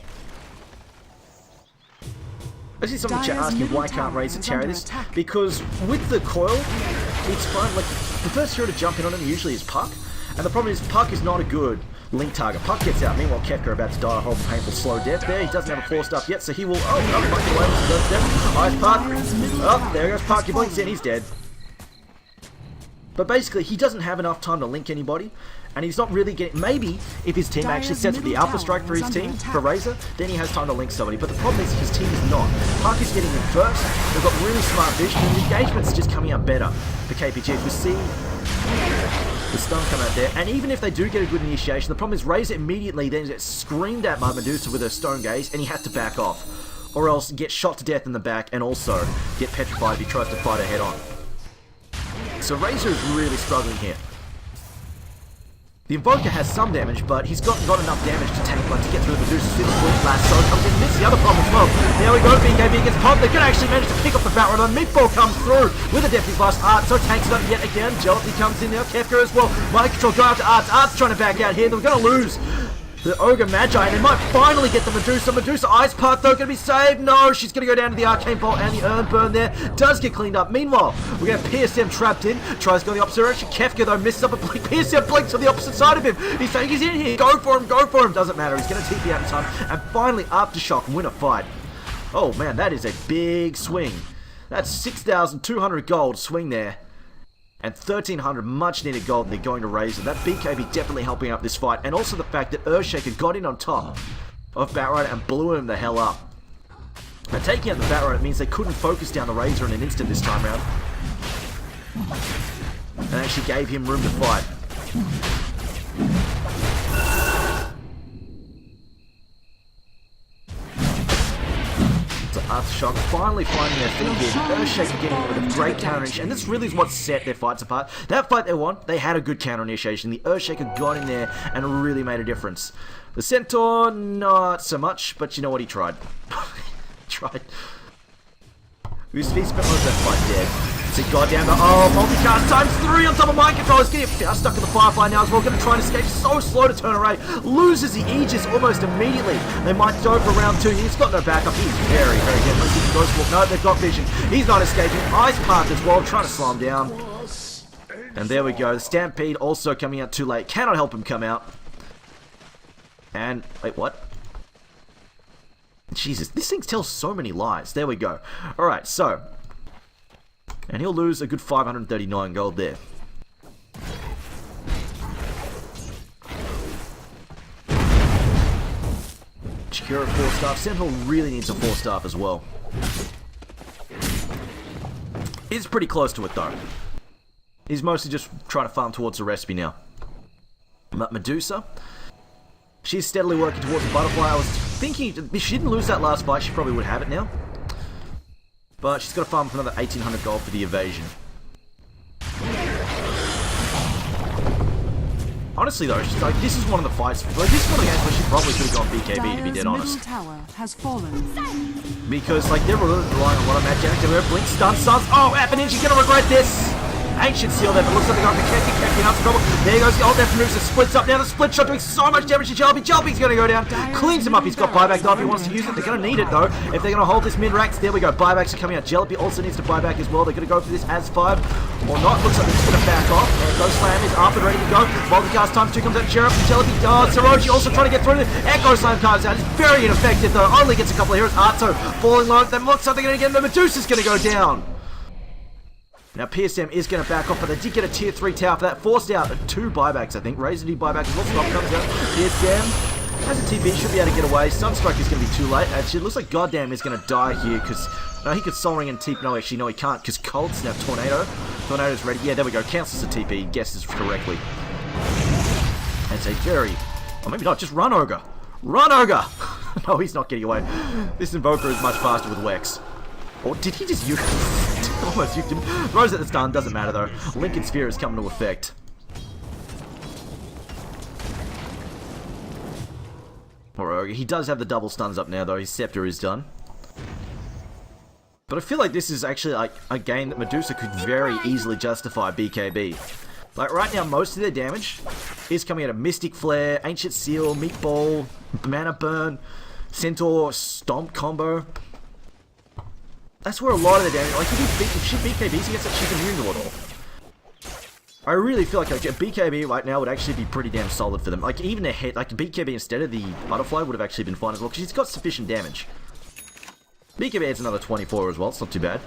I see someone in chat asking why can't Razor carry this? Because with the coil, it's fine. Like, the first hero to jump in on him usually is Puck. And the problem is Puck is not a good link target. Puck gets out, meanwhile Kefka about to die a horrible, painful, slow death there. He doesn't have a 4-star yet, so he will... Oh, Ice Puck. Oh, there goes Puck. He blinks in, he's dead. But basically, he doesn't have enough time to link anybody, and he's not really getting... Maybe, if his team actually sets with the Alpha Strike for his team, for Razor, then he has time to link somebody. But the problem is, his team is not. Puck is getting in first, they've got really smart vision, and the engagement's just coming out better for KPG. We see the stun come out there, and even if they do get a good initiation, the problem is Razor immediately then gets screamed at by Medusa with her stone gaze, and he has to back off, or else get shot to death in the back and also get petrified if he tries to fight her head on. So Razor is really struggling here. The Invoker has some damage, but he's got enough damage to tank one to get through the Medusa's field. Lasso comes in, misses the other problem as well. There we go, BKB gets popped. They're going to actually manage to pick up the Batrider. Meatball comes through with a Deathly Blast. Art so tanks it up yet again. Jealousy comes in now. Kefka as well. Mind Control go after Arts. Arts trying to back out here. They're going to lose the Ogre Magi, and they might finally get the Medusa. Medusa Ice Path though, going to be saved. No, she's going to go down to the Arcane Bolt, and the Urn Burn there does get cleaned up. Meanwhile, we get PSM trapped in, tries to go the opposite direction. Kefka though misses up a blink. PSM blinks on the opposite side of him. He's saying he's in here. Go for him, go for him. Doesn't matter. He's going to TP out in time, and finally Aftershock win a fight. Oh man, that is a big swing. That's 6,200 gold swing there. And 1,300 much needed gold, and they're going to Razor. That BKB definitely helping out this fight. And also the fact that Earthshaker got in on top of Batrider and blew him the hell up. Now taking out the Batrider means they couldn't focus down the Razor in an instant this time round. And actually gave him room to fight. Aftershock finally finding their feet here. Earthshaker getting with a great counter initiation, and this really is what set their fights apart. That fight they won, they had a good counter initiation. The Earthshaker got in there and really made a difference. The Centaur, not so much, but you know what, he tried. Tried. He spent most of that fight dead. It's a goddamn, oh, multicast times 3 on top of Mind Control. He's getting stuck in the Firefly now as well. Going to try and escape. So slow to turn away. Loses the Aegis almost immediately. They might go for round 2. He's got no backup. He's very, very dead. Let's see if he goes for. No, they've got vision. He's not escaping. Ice Path as well, trying to slow him down. And there we go. The Stampede also coming out too late. Cannot help him come out. And, wait, what? Jesus, this thing tells so many lies. There we go. Alright, so. And he'll lose a good 539 gold there. Shakira 4-star. Sentinel really needs a 4-star as well. He's pretty close to it though. He's mostly just trying to farm towards the recipe now. But Medusa, she's steadily working towards the butterfly. I was thinking, if she didn't lose that last fight, she probably would have it now. But she's got to farm for another 1,800 gold for the evasion. Honestly though, she's like, this is one of the fights, like, this is one of the games where she probably could have gone BKB to be dead honest. Tower has fallen. Because like, they're really relying on a lot of magic. They were blink, stuns. Oh, Appaninja, you're gonna regret this! Ancient Seal there, but looks like they got Keki up trouble. There goes the old Death Medusa, splits up now. The split shot doing so much damage to Jalopy. Jalopy's going to go down, cleans him up. He's got buyback though if he wants to use it. They're going to need it though. If they're going to hold this mid-racks, there we go. Buybacks are coming out. Jalopy also needs to buy back as well. They're going to go for this as 5 or not. Looks like they're just going to back off. There goes Slam is up and ready to go. Multicast times 2 comes out. Jalopy. Saroji also trying to get through. Echo Slam comes out. It's very ineffective though. Only gets a couple of heroes. Arto falling low. Then looks like they're going to get the Medusa's going to go down. Now PSM is going to back off, but they did get a tier 3 tower for that. Forced out 2 buybacks, I think. Razor D buyback as well. Stop comes out. PSM has a TP, should be able to get away. Sunstrike is going to be too late. Actually, it looks like Goddamn is going to die here because no, he could Soul Ring and TP. No, actually, no, he can't because Cold Snap Tornado. Tornado's ready. Yeah, there we go. Counts as a TP. Guesses correctly. That's a very... Oh, maybe not. Just run, Ogre. Run, Ogre! No, he's not getting away. This Invoker is much faster with Wex. Or did he just use... Almost used him. Throws at the stun, doesn't matter though. Lincoln Sphere is coming to effect. Poor Ogre. He does have the double stuns up now though. His Scepter is done. But I feel like this is actually like a game that Medusa could very easily justify BKB. Like right now, most of their damage is coming out of Mystic Flare, Ancient Seal, Meatball, Mana Burn, Centaur, Stomp combo. That's where a lot of the damage, like if she BKBs against it, she's immune to it all. I really feel like a BKB right now would actually be pretty damn solid for them. Like even a hit, like BKB instead of the Butterfly would have actually been fine as well, because she's got sufficient damage. BKB adds another 24 as well, it's not too bad.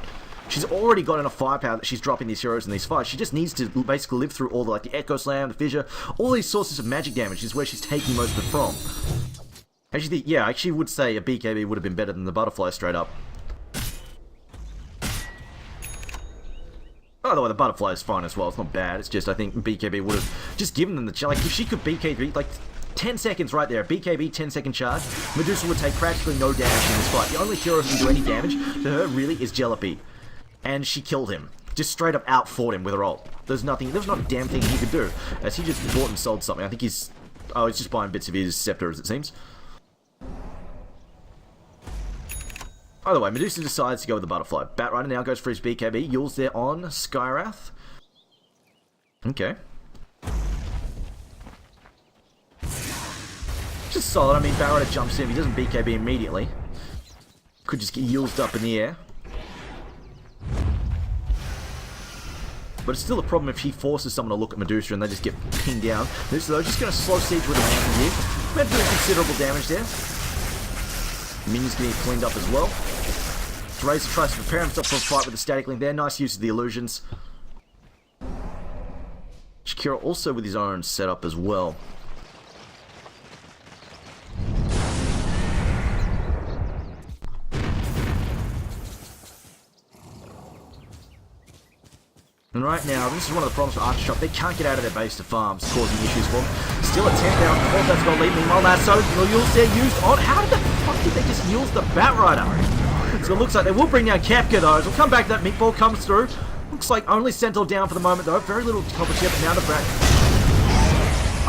She's already got enough firepower that she's dropping these heroes in these fights. She just needs to basically live through all the, like the Echo Slam, the Fissure, all these sources of magic damage is where she's taking most of it from. Actually, yeah, I actually would say a BKB would have been better than the Butterfly straight up. By the way, the Butterfly is fine as well. It's not bad. It's just I think BKB would have just given them the chance. Like if she could BKB, like 10 seconds right there, BKB 10-second charge, Medusa would take practically no damage in this fight. The only hero who can do any damage to her really is Jalopy, and she killed him. Just straight up out-fought him with her ult. There's not a damn thing he could do, as he just bought and sold something. I think he's just buying bits of his Scepter, as it seems. By the way, Medusa decides to go with the Butterfly. Batrider now goes for his BKB. Yule's there on Skyrath. Okay. Just solid. I mean, Batrider jumps in. He doesn't BKB immediately. Could just get Yule's up in the air. But it's still a problem if he forces someone to look at Medusa and they just get pinged down. Medusa, though, just going to slow siege with a man here. Meant to do considerable damage there. Minions getting cleaned up as well. Razor tries to prepare himself for a fight with the Static Link there. Nice use of the illusions. Shakira also with his own setup as well. And right now, this is one of the problems for Aftershock. They can't get out of their base to farm. It's causing issues for them. Still a 10 down. That's got to lead. Meanwhile, Lasso, Yule's there used on. How the fuck did they just use the Batrider? So it looks like they will bring down Kefka though. So we'll come back to that. Meatball comes through. Looks like only Sentinel down for the moment though. Very little coverage here, but now the Brat.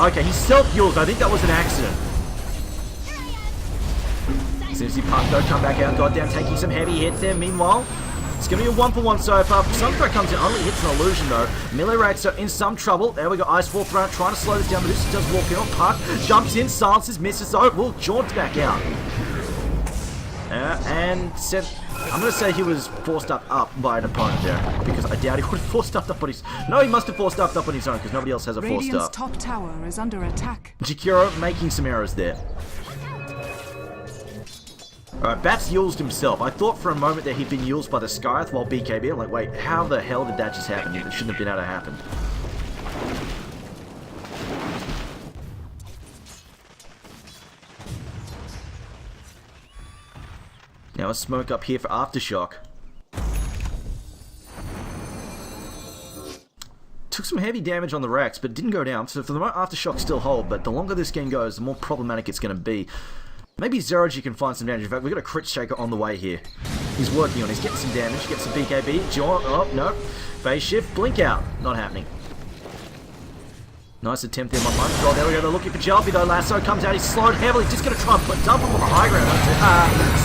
Okay, he self-Yules. I think that was an accident. Since he pumped though, come back out. Goddamn, taking some heavy hits there. Meanwhile, it's going to be a 1-for-1 so far. Sunstrike comes in, only hits an illusion though. Melee Racks are in some trouble. There we go, Icefall thrown, trying to slow this down, but this does walk in on Puck. Jumps in, silences, misses though, will jaunt back out. I'm going to say he was forced up by an opponent there, because I doubt he would have forced up on his... No, he must have forced up on his own, because nobody else has a forced Radiant's up. top tower is under attack. Jakiro making some errors there. Alright, Bats Yulesed himself. I thought for a moment that he'd been Yulesed by the Skyrath while BKB. I'm like, wait, how the hell did that just happen? It shouldn't have been able to happen. Now a smoke up here for Aftershock. Took some heavy damage on the racks, but didn't go down. So for the moment, Aftershock still hold, but the longer this game goes, the more problematic it's going to be. Maybe Zeroji can find some damage. In fact, we've got a crit shaker on the way here. He's working on it. He's getting some damage. Gets some BKB. John, oh, no. Phase shift. Blink out. Not happening. Nice attempt there, my mind. Oh, there we go. They're looking for Jalopy, though. Lasso comes out. He's slowed heavily. Just going to try and dump him on the high ground.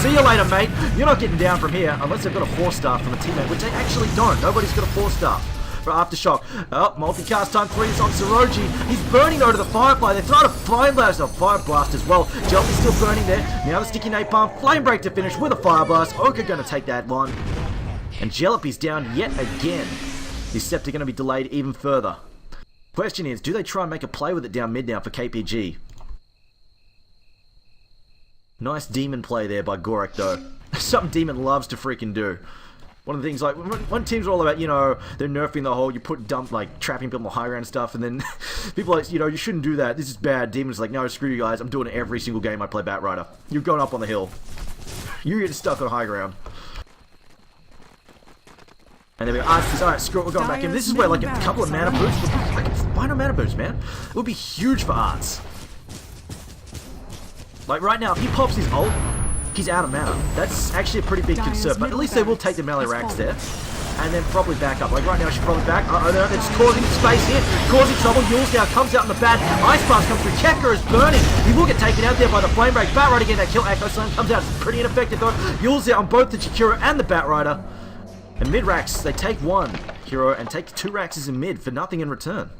See you later, mate. You're not getting down from here unless they've got a 4-star from a teammate, which they actually don't. Nobody's got a 4-star. for Aftershock. Oh, multicast time 3 is on Zeroji. He's burning over to the Firefly. They're throwing a Fire Blast, Fire Blast as well. Jelly's still burning there. Now the Sticky Napalm, Flame Break to finish with a Fire Blast. Oka gonna take that one. And Jelly's down yet again. His Scepter gonna be delayed even further. Question is, do they try and make a play with it down mid now for KPG? Nice demon play there by Gorek though. Something Demon loves to freaking do. One of the things, like, when teams are all about, you know, they're nerfing the whole, you put trapping people on high ground stuff, and then people are like, you know, you shouldn't do that, this is bad. Demon's like, no, screw you guys, I'm doing it every single game I play Batrider. You're going up on the hill. You're getting stuck on high ground. And then we go, alright, screw it, we're going back in. This is where, like, a couple of mana boosts, why no mana boost, man? It would be huge for Arts. Like, right now, if he pops his ult, he's out of mana. That's actually a pretty big concern, but at least they will take the melee racks there. And then probably back up. Like right now, she's probably back. Oh no, they're just causing space here. Causing trouble. Yules now comes out in the bat. Ice Blast comes through. Kefka is burning. He will get taken out there by the Flame Break. Batrider getting that kill. Echo Slam comes out. It's pretty ineffective though. Yules out on both the Chikura and the Batrider. And mid racks, they take one hero and take 2 racks in mid for nothing in return.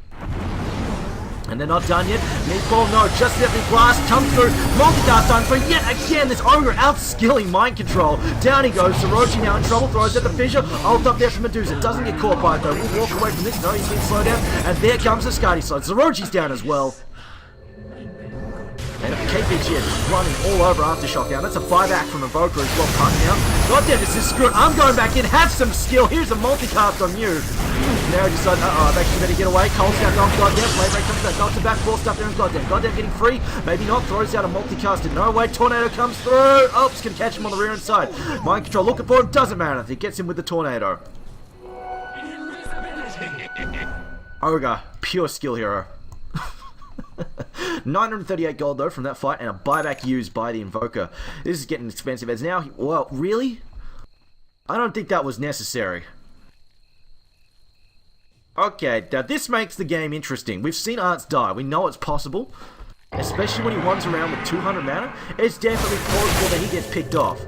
And they're not done yet. Meatball, no, just the blast comes through. Multicast time for yet again. This Ogre out-skilling mind control. Down he goes. Sorochi now in trouble. Throws at the fissure. Ult up there for Medusa. Doesn't get caught by it though. We'll walk away from this. No, he's been slowed down. And there comes the Skadi slide. Sorochi's down as well. And KPG is just running all over Aftershock now. That's a 5-act from Evoker as well. Punt now. Goddamn, this is screwed. I'm going back in. Have some skill. Here's a multicast on you. Now he decides, I've actually better get away. Cole's down, Goddamn. Flame Break comes back. Knocks it back. Forced up there and Goddamn getting free. Maybe not. Throws out a multicast in no way. Tornado comes through. Ops can catch him on the rear end side. Mind control looking for him. Doesn't matter. He gets him with the tornado. Ogre. Pure skill hero. 938 gold though from that fight, and a buyback used by the Invoker. This is getting expensive as now. Well, really? I don't think that was necessary. Okay, now this makes the game interesting. We've seen Arts die. We know it's possible. Especially when he runs around with 200 mana. It's definitely plausible that he gets picked off.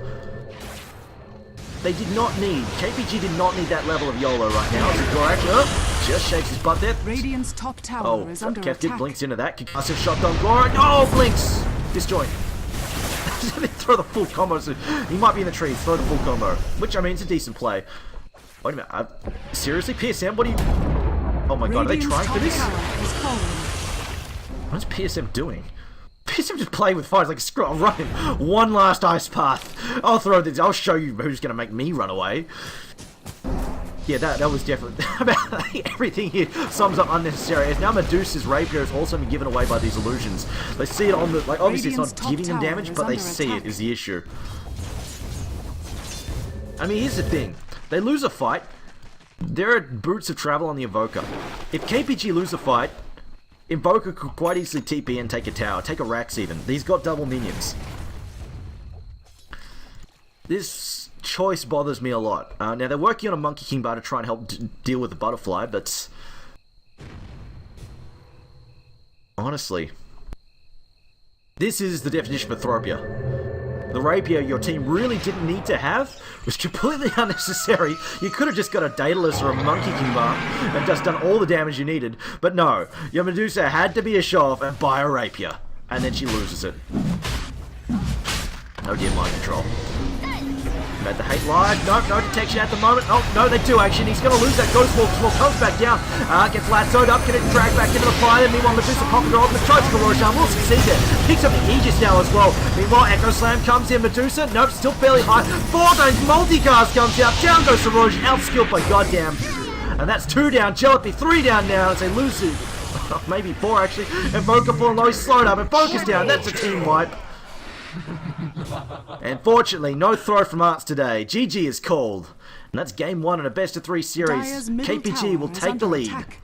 They did not need, KPG did not need that level of YOLO right now. So Gorak just shakes his butt there. Radiant's top tower is under attack. Kev blinks into that. Concussive shot on Gorak. Oh, blinks! Disjoint. Throw the full combo. So he might be in the trees. Throw the full combo. Which, I mean, it's a decent play. Wait a minute. Seriously? PSM? What are you... Oh my god, are they trying for this? What is PSM doing? PSM just playing with fire. It's like, screw it, I'm running. One last ice path. I'll throw this. I'll show you who's going to make me run away. Yeah, that was definitely... everything here sums up unnecessary. As now Medusa's rapier is also been given away by these illusions. They see it on the... Like, obviously it's not giving them damage, but they see it is the issue. I mean, here's the thing. They lose a fight. There are boots of travel on the Invoker. If KPG lose a fight, Invoker could quite easily TP and take a tower, take a Rax even. He's got double minions. This choice bothers me a lot. Now they're working on a Monkey King bar to try and help deal with the butterfly, but honestly, this is the definition of Athropia. The rapier your team really didn't need to have was completely unnecessary. You could have just got a Daedalus or a Monkey King bar and just done all the damage you needed. But no, your Medusa had to be a show-off and buy a rapier. And then she loses it. Oh dear, mind control. About the hate live. Nope, no detection at the moment. Oh, no, they do actually. He's going to lose that. Goes for comes back down. Gets lassoed up. Can it drag back into the fire. Meanwhile, Medusa popping her off. Tries to go Roshan. Will succeed there. Picks up the Aegis now as well. Meanwhile, Echo Slam comes in. Medusa. Nope, still fairly high. 4 times multicast comes out. Down goes Roshan. Outskilled by goddamn. And that's 2 down. Jellypy 3 down now. As they lose it. Maybe 4 actually. Invoker falling low. He's slowed up. And Focus down. That's a team wipe. And fortunately, no throw from Arts today. GG is called. And that's game 1 in a best of 3 series. KPG will take the lead. Attack.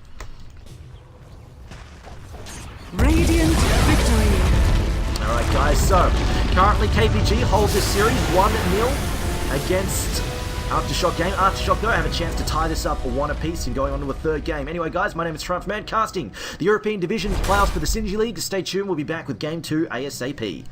Radiant victory. Alright guys, so currently KPG holds this series 1-0 against Aftershock game. Aftershock though have a chance to tie this up 1 apiece and going on to a 3rd game. Anyway guys, my name is Triumph Man, casting the European Division playoffs for the Synergy League. Stay tuned, we'll be back with game 2 ASAP.